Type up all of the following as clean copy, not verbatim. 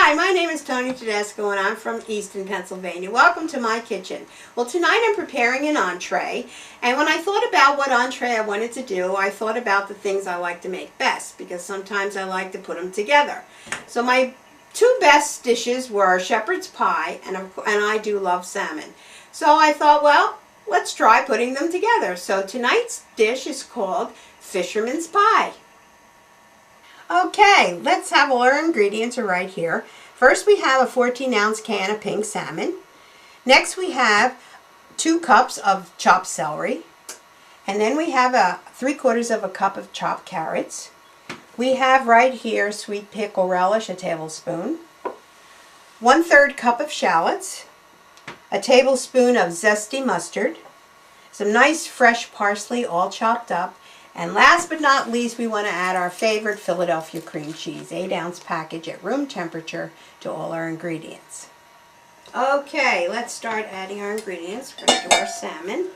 Hi, my name is Tony Tedesco and I'm from Easton, Pennsylvania. Welcome to my kitchen. Well, tonight I'm preparing an entree, and when I thought about what entree I wanted to do, I thought about the things I like to make best, because sometimes I like to put them together. So my two best dishes were shepherd's pie, and I do love salmon. So I thought, well, let's try putting them together. So tonight's dish is called Fisherman's pie. Okay, let's have all our ingredients are right here. First we have a 14-ounce can of pink salmon. Next we have 2 cups of chopped celery. And then we have 3/4 of a cup of chopped carrots. We have right here sweet pickle relish, a tablespoon. 1/3 cup of shallots. A tablespoon of zesty mustard. Some nice fresh parsley all chopped up. And last but not least, we want to add our favorite Philadelphia cream cheese, 8-ounce package at room temperature, to all our ingredients. Okay, let's start adding our ingredients. We're going to do our salmon.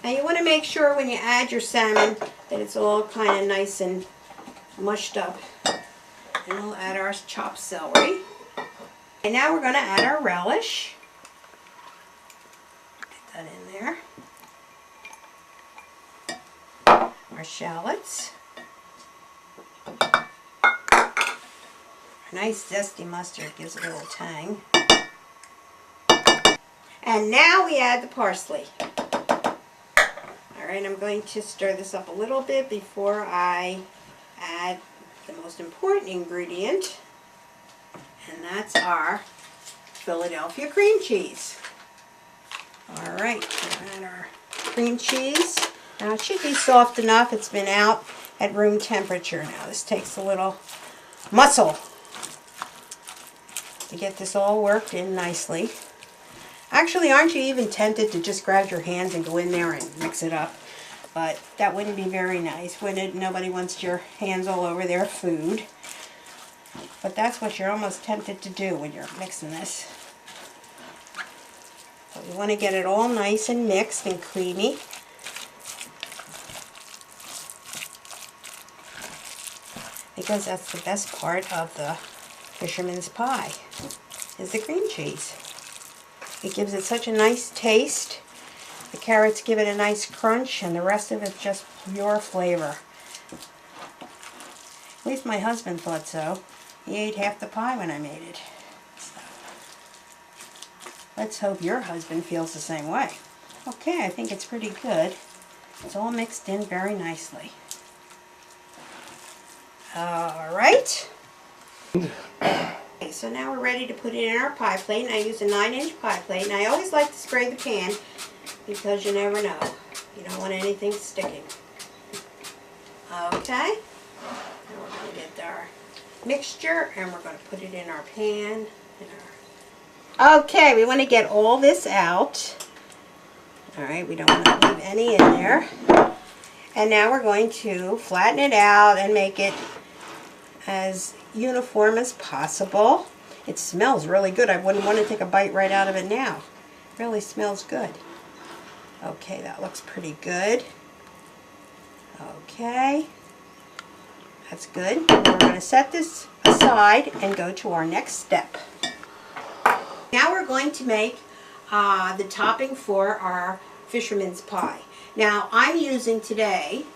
Now you want to make sure when you add your salmon that it's all kind of nice and mushed up. And we'll add our chopped celery. And now we're going to add our relish. Get that in there. Our shallots, our nice zesty mustard gives it a little tang, and now we add the parsley. Alright, I'm going to stir this up a little bit before I add the most important ingredient, and that's our Philadelphia cream cheese. Alright, we'll add our cream cheese. Now it should be soft enough. It's been out at room temperature. Now this takes a little muscle to get this all worked in nicely. Actually, aren't you even tempted to just grab your hands and go in there and mix it up? But that wouldn't be very nice, would it? Nobody wants your hands all over their food. But that's what you're almost tempted to do when you're mixing this. So you want to get it all nice and mixed and creamy. Because that's the best part of the fisherman's pie, is the cream cheese. It gives it such a nice taste. The carrots give it a nice crunch, and the rest of it's just pure flavor. At least my husband thought so. He ate half the pie when I made it. So, let's hope your husband feels the same way. Okay, I think it's pretty good. It's all mixed in very nicely. Alright, okay, so now we're ready to put it in our pie plate, and I use a 9-inch pie plate, and I always like to spray the pan because you never know. You don't want anything sticking. Okay, now we're going to get our mixture and we're going to put it in our pan. Okay, we want to get all this out. Alright, we don't want to leave any in there. And now we're going to flatten it out and make it as uniform as possible. It smells really good. I wouldn't want to take a bite right out of it now. It really smells good. Okay, that looks pretty good. Okay, that's good. We're going to set this aside and go to our next step. Now we're going to make the topping for our fisherman's pie. Now I'm using today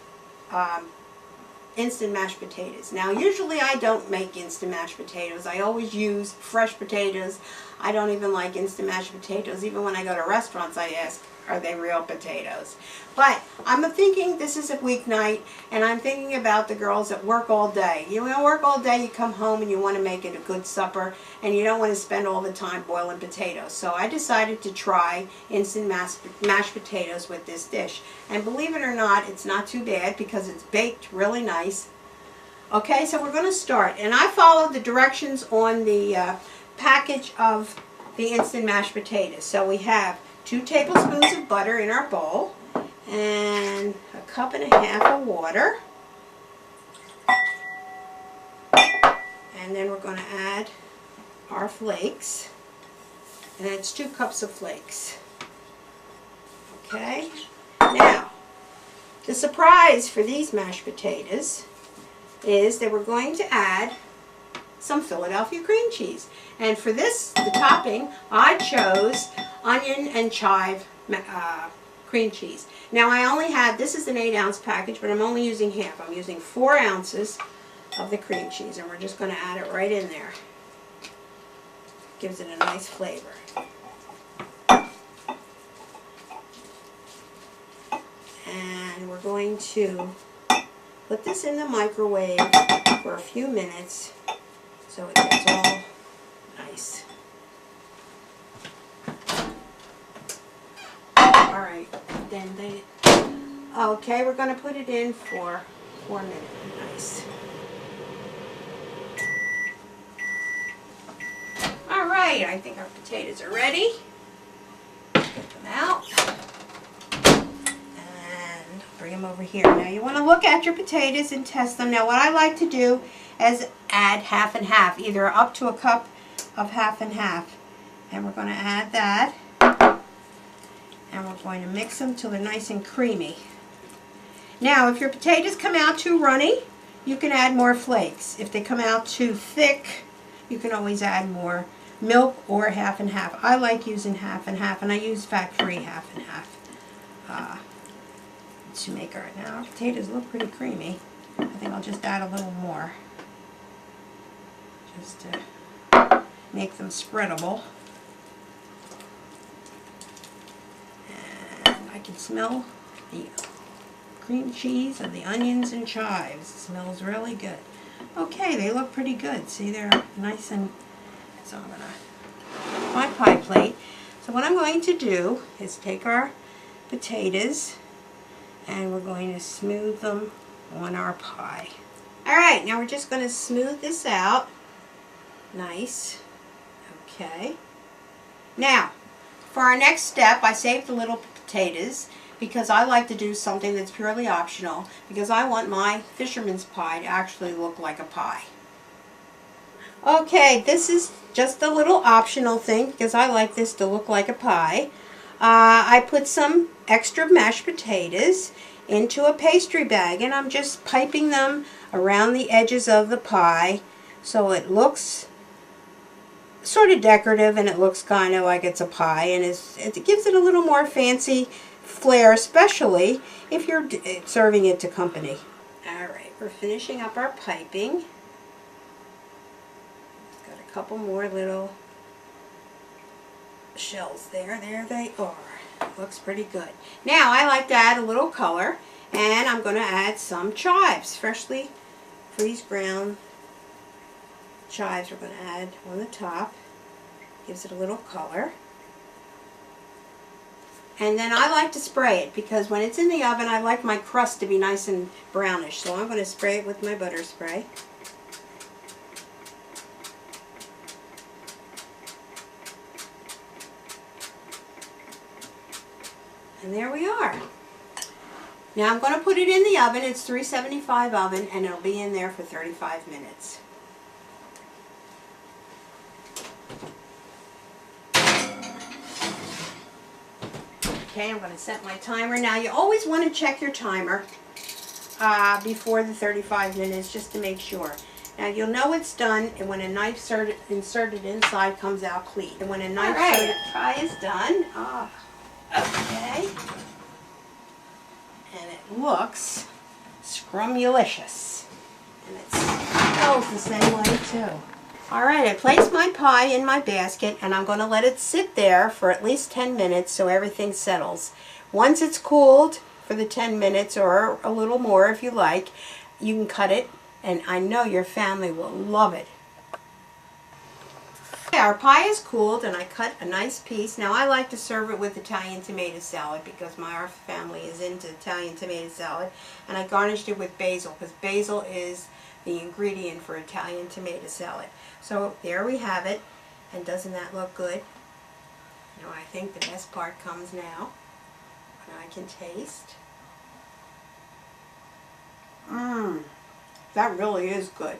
instant mashed potatoes. Now usually I don't make instant mashed potatoes. I always use fresh potatoes. I don't even like instant mashed potatoes. Even when I go to restaurants I ask, are they real potatoes? But I'm thinking this is a weeknight, and I'm thinking about the girls that work all day. You know, work all day, you come home and you want to make it a good supper, and you don't want to spend all the time boiling potatoes. So I decided to try instant mashed potatoes with this dish. And believe it or not, it's not too bad because it's baked really nice. Okay, so we're going to start. And I followed the directions on the package of the instant mashed potatoes. So we have 2 tablespoons of butter in our bowl, and 1.5 cups of water. And then we're going to add our flakes, and it's 2 cups of flakes. Okay, now the surprise for these mashed potatoes is that we're going to add some Philadelphia cream cheese. And for this, the topping, I chose onion and chive cream cheese. Now I only have, this is an 8-ounce package, but I'm only using half. I'm using 4 ounces of the cream cheese, and we're just going to add it right in there. Gives it a nice flavor. And we're going to put this in the microwave for a few minutes so it gets all nice. Alright, okay, we're going to put it in for 4 minutes. Nice. Alright, I think our potatoes are ready. Get them out. And bring them over here. Now you want to look at your potatoes and test them. Now what I like to do is add half and half, either up to a cup of half and half. And we're going to add that. And we're going to mix them till they're nice and creamy. Now if your potatoes come out too runny, you can add more flakes. If they come out too thick, you can always add more milk or half and half. I like using half and half, and I use fat-free half and half to make our, now our potatoes look pretty creamy. I think I'll just add a little more just to make them spreadable. And I can smell the cream cheese and the onions and chives. It smells really good. Okay, they look pretty good. See, they're nice and, so I'm going to put my pie plate. So what I'm going to do is take our potatoes and we're going to smooth them on our pie. Alright, now we're just going to smooth this out. Nice. Okay. Now, for our next step, I saved the little potatoes because I like to do something that's purely optional, because I want my fisherman's pie to actually look like a pie. Okay, this is just a little optional thing because I like this to look like a pie. I put some extra mashed potatoes into a pastry bag, and I'm just piping them around the edges of the pie so it looks sort of decorative and it looks kind of like it's a pie, and it gives it a little more fancy flair, especially if you're serving it to company. Alright, we're finishing up our piping. Got a couple more little shells there. There they are. Looks pretty good. Now I like to add a little color, and I'm going to add some chives, freshly freeze ground chives. We're going to add on the top. Gives it a little color. And then I like to spray it because when it's in the oven, I like my crust to be nice and brownish. So I'm going to spray it with my butter spray. And there we are. Now I'm going to put it in the oven. It's 375 oven, and it'll be in there for 35 minutes. Okay, I'm going to set my timer. Now you always want to check your timer before the 35 minutes just to make sure. Now you'll know it's done and when a knife inserted inside comes out clean. And when a knife pie is done, okay, and it looks scrumulicious, and it smells the same way too. Alright, I placed my pie in my basket, and I'm going to let it sit there for at least 10 minutes so everything settles. Once it's cooled for the 10 minutes, or a little more if you like, you can cut it, and I know your family will love it. Okay, our pie is cooled, and I cut a nice piece. Now I like to serve it with Italian tomato salad because our family is into Italian tomato salad, and I garnished it with basil because basil is the ingredient for Italian tomato salad. So there we have it, and doesn't that look good? Now I think the best part comes now, when I can taste. That really is good.